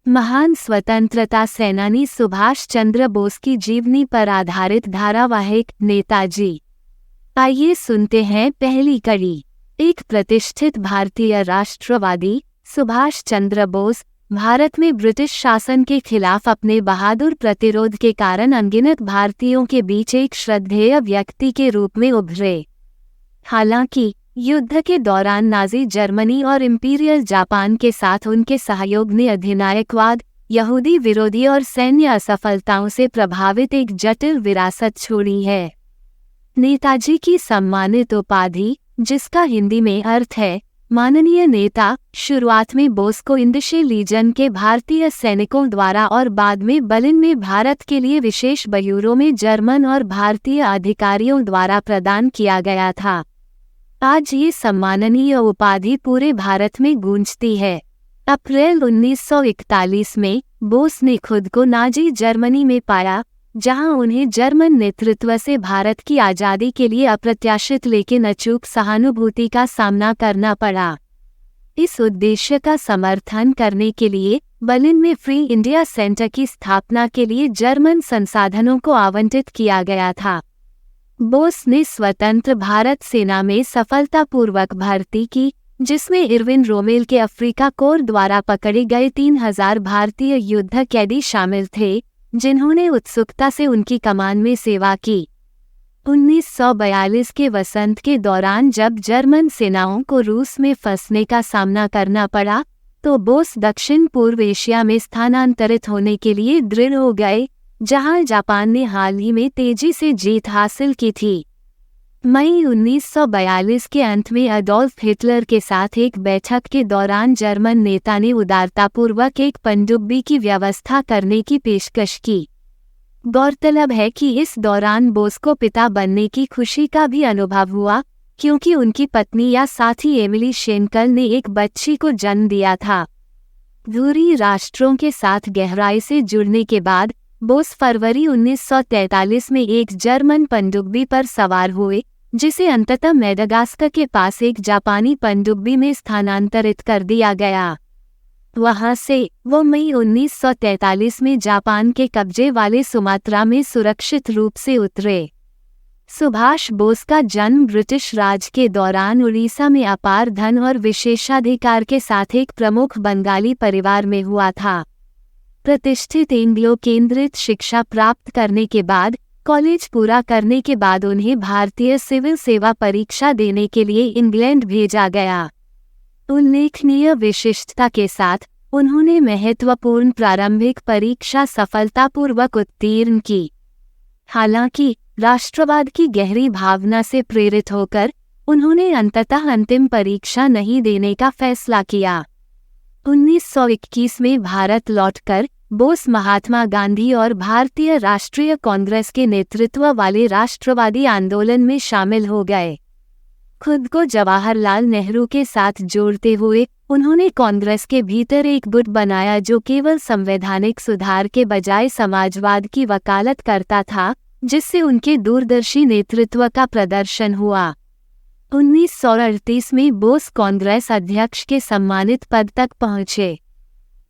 महान स्वतंत्रता सेनानी सुभाष चंद्र बोस की जीवनी पर आधारित धारावाहिक नेताजी। आइए सुनते हैं पहली कड़ी। एक प्रतिष्ठित भारतीय राष्ट्रवादी सुभाष चंद्र बोस भारत में ब्रिटिश शासन के खिलाफ अपने बहादुर प्रतिरोध के कारण अनगिनत भारतीयों के बीच एक श्रद्धेय व्यक्ति के रूप में उभरे। हालांकि युद्ध के दौरान नाजी जर्मनी और इंपीरियल जापान के साथ उनके सहयोग ने अधिनायकवाद, यहूदी विरोधी और सैन्य असफलताओं से प्रभावित एक जटिल विरासत छोड़ी है। नेताजी की सम्मानित उपाधि, जिसका हिंदी में अर्थ है माननीय नेता, शुरुआत में बोस को इंडिशे लीजन के भारतीय सैनिकों द्वारा और बाद में बर्लिन में भारत के लिए विशेष ब्यूरो में जर्मन और भारतीय अधिकारियों द्वारा प्रदान किया गया था। आज ये सम्माननीय उपाधि पूरे भारत में गूंजती है। अप्रैल 1941 में बोस ने खुद को नाजी जर्मनी में पाया, जहां उन्हें जर्मन नेतृत्व से भारत की आज़ादी के लिए अप्रत्याशित लेकिन अचूक सहानुभूति का सामना करना पड़ा। इस उद्देश्य का समर्थन करने के लिए बर्लिन में फ्री इंडिया सेंटर की स्थापना के लिए जर्मन संसाधनों को आवंटित किया गया था। बोस ने स्वतंत्र भारत सेना में सफलतापूर्वक भर्ती की, जिसमें इरविन रोमेल के अफ्रीका कोर द्वारा पकड़े गए 3000 भारतीय युद्ध कैदी शामिल थे, जिन्होंने उत्सुकता से उनकी कमान में सेवा की। 1942 के वसंत के दौरान जब जर्मन सेनाओं को रूस में फंसने का सामना करना पड़ा, तो बोस दक्षिण पूर्व एशिया में स्थानांतरित होने के लिए दृढ़ हो गए, जहां जापान ने हाल ही में तेजी से जीत हासिल की थी। मई 1942 के अंत में अडोल्फ हिटलर के साथ एक बैठक के दौरान जर्मन नेता ने उदारतापूर्वक एक पनडुब्बी की व्यवस्था करने की पेशकश की। गौरतलब है कि इस दौरान बोस को पिता बनने की खुशी का भी अनुभव हुआ, क्योंकि उनकी पत्नी या साथी एमिली शेनकल ने एक बच्ची को जन्म दिया था। दूरी राष्ट्रों के साथ गहराई से जुड़ने के बाद बोस फरवरी 1943 में एक जर्मन पनडुब्बी पर सवार हुए, जिसे अंततः मेडागास्कर के पास एक जापानी पनडुब्बी में स्थानांतरित कर दिया गया। वहां से वो मई 1943 में जापान के कब्जे वाले सुमात्रा में सुरक्षित रूप से उतरे। सुभाष बोस का जन्म ब्रिटिश राज के दौरान उड़ीसा में अपार धन और विशेषाधिकार के साथ एक प्रमुख बंगाली परिवार में हुआ था। प्रतिष्ठित एंग्लो केंद्रित शिक्षा प्राप्त करने के बाद कॉलेज पूरा करने के बाद उन्हें भारतीय सिविल सेवा परीक्षा देने के लिए इंग्लैंड भेजा गया। उल्लेखनीय विशिष्टता के साथ उन्होंने महत्वपूर्ण प्रारंभिक परीक्षा सफलतापूर्वक उत्तीर्ण की। हालांकि राष्ट्रवाद की गहरी भावना से प्रेरित होकर उन्होंने अंततः अंतिम परीक्षा नहीं देने का फैसला किया। 1921 में भारत लौटकर बोस महात्मा गांधी और भारतीय राष्ट्रीय कांग्रेस के नेतृत्व वाले राष्ट्रवादी आंदोलन में शामिल हो गए। खुद को जवाहरलाल नेहरू के साथ जोड़ते हुए उन्होंने कांग्रेस के भीतर एक गुट बनाया जो केवल संवैधानिक सुधार के बजाय समाजवाद की वकालत करता था, जिससे उनके दूरदर्शी नेतृत्व का प्रदर्शन हुआ। 1938 में बोस कांग्रेस अध्यक्ष के सम्मानित पद तक पहुंचे।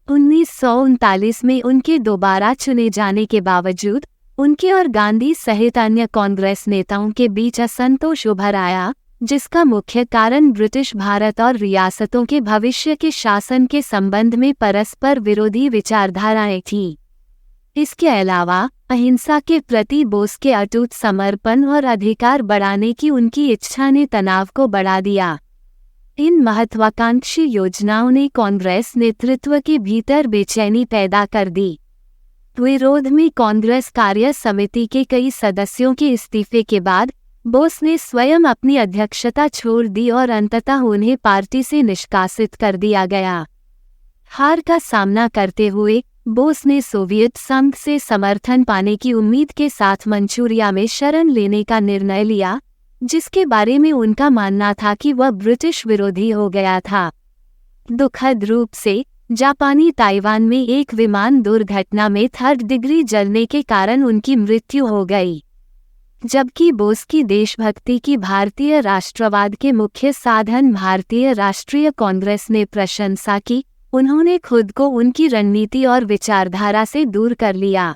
1939 में उनके दोबारा चुने जाने के बावजूद उनके और गांधी सहित अन्य कांग्रेस नेताओं के बीच असंतोष उभर आया, जिसका मुख्य कारण ब्रिटिश भारत और रियासतों के भविष्य के शासन के संबंध में परस्पर विरोधी विचारधाराएं थीं। इसके अलावा अहिंसा के प्रति बोस के अटूट समर्पण और अधिकार बढ़ाने की उनकी इच्छा ने तनाव को बढ़ा दिया। इन महत्वाकांक्षी योजनाओं ने कांग्रेस नेतृत्व के भीतर बेचैनी पैदा कर दी। विरोध में कांग्रेस कार्य समिति के कई सदस्यों के इस्तीफे के बाद बोस ने स्वयं अपनी अध्यक्षता छोड़ दी और अंततः उन्हें पार्टी से निष्कासित कर दिया गया। हार का सामना करते हुए बोस ने सोवियत संघ से समर्थन पाने की उम्मीद के साथ मंचूरिया में शरण लेने का निर्णय लिया, जिसके बारे में उनका मानना था कि वह ब्रिटिश विरोधी हो गया था। दुखद रूप से जापानी ताइवान में एक विमान दुर्घटना में 3rd डिग्री जलने के कारण उनकी मृत्यु हो गई। जबकि बोस की देशभक्ति की भारतीय राष्ट्रवाद के मुख्य साधन भारतीय राष्ट्रीय कांग्रेस ने प्रशंसा की, उन्होंने खुद को उनकी रणनीति और विचारधारा से दूर कर लिया।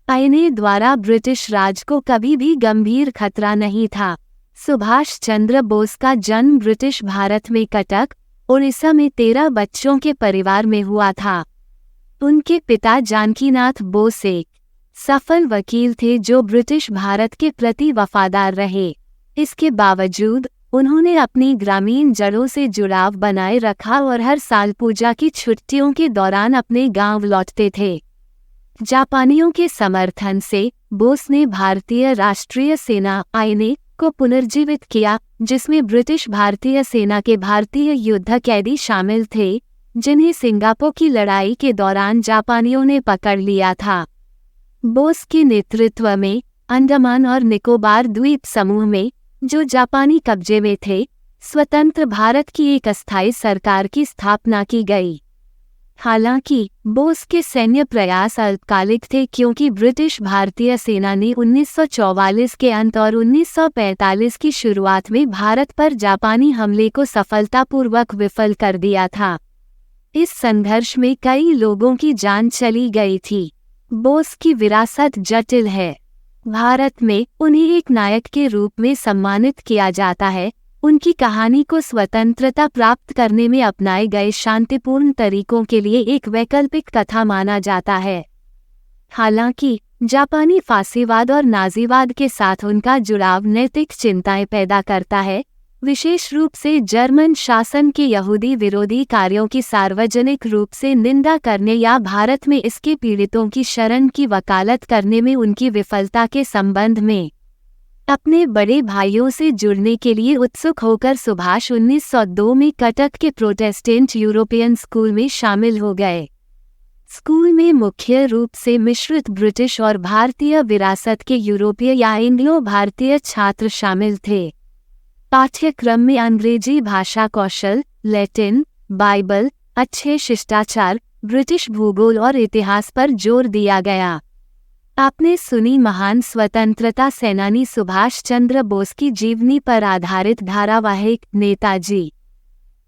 आईने द्वारा ब्रिटिश राज को कभी भी गंभीर खतरा नहीं था। सुभाष चंद्र बोस का जन्म ब्रिटिश भारत में कटक, उड़ीसा में 13 बच्चों के परिवार में हुआ था। उनके पिता जानकीनाथ बोस एक सफल वकील थे जो ब्रिटिश भारत के प्रति वफादार रहे। इसके बावजूद उन्होंने अपनी ग्रामीण जड़ों से जुड़ाव बनाए रखा और हर साल पूजा की छुट्टियों के दौरान अपने गांव लौटते थे। जापानियों के समर्थन से बोस ने भारतीय राष्ट्रीय सेना आईएनए को पुनर्जीवित किया, जिसमें ब्रिटिश भारतीय सेना के भारतीय युद्ध कैदी शामिल थे, जिन्हें सिंगापुर की लड़ाई के दौरान जापानियों ने पकड़ लिया था। बोस के नेतृत्व में अंडमान और निकोबार द्वीप समूह में, जो जापानी कब्जे में थे, स्वतंत्र भारत की एक अस्थायी सरकार की स्थापना की गई। हालांकि बोस के सैन्य प्रयास अल्पकालिक थे, क्योंकि ब्रिटिश भारतीय सेना ने 1944 के अंत और 1945 की शुरुआत में भारत पर जापानी हमले को सफलतापूर्वक विफल कर दिया था। इस संघर्ष में कई लोगों की जान चली गई थी। बोस की विरासत जटिल है। भारत में उन्हें एक नायक के रूप में सम्मानित किया जाता है। उनकी कहानी को स्वतंत्रता प्राप्त करने में अपनाए गए शांतिपूर्ण तरीकों के लिए एक वैकल्पिक कथा माना जाता है। हालांकि जापानी फासीवाद और नाजीवाद के साथ उनका जुड़ाव नैतिक चिंताएं पैदा करता है, विशेष रूप से जर्मन शासन के यहूदी विरोधी कार्यों की सार्वजनिक रूप से निंदा करने या भारत में इसके पीड़ितों की शरण की वकालत करने में उनकी विफलता के संबंध में। अपने बड़े भाइयों से जुड़ने के लिए उत्सुक होकर सुभाष 1902 में कटक के प्रोटेस्टेंट यूरोपियन स्कूल में शामिल हो गए। स्कूल में मुख्य रूप से मिश्रित ब्रिटिश और भारतीय विरासत के यूरोपीय या एंग्लो भारतीय छात्र शामिल थे। पाठ्यक्रम में अंग्रेजी भाषा कौशल, लैटिन, बाइबल, अच्छे शिष्टाचार, ब्रिटिश भूगोल और इतिहास पर जोर दिया गया। आपने सुनी महान स्वतंत्रता सेनानी सुभाष चंद्र बोस की जीवनी पर आधारित धारावाहिक नेताजी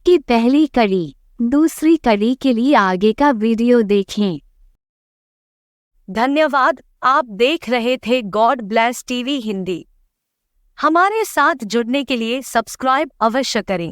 की पहली कड़ी। दूसरी कड़ी के लिए आगे का वीडियो देखें। धन्यवाद। आप देख रहे थे गॉड ब्लेस टीवी हिंदी। हमारे साथ जुड़ने के लिए सब्सक्राइब अवश्य करें।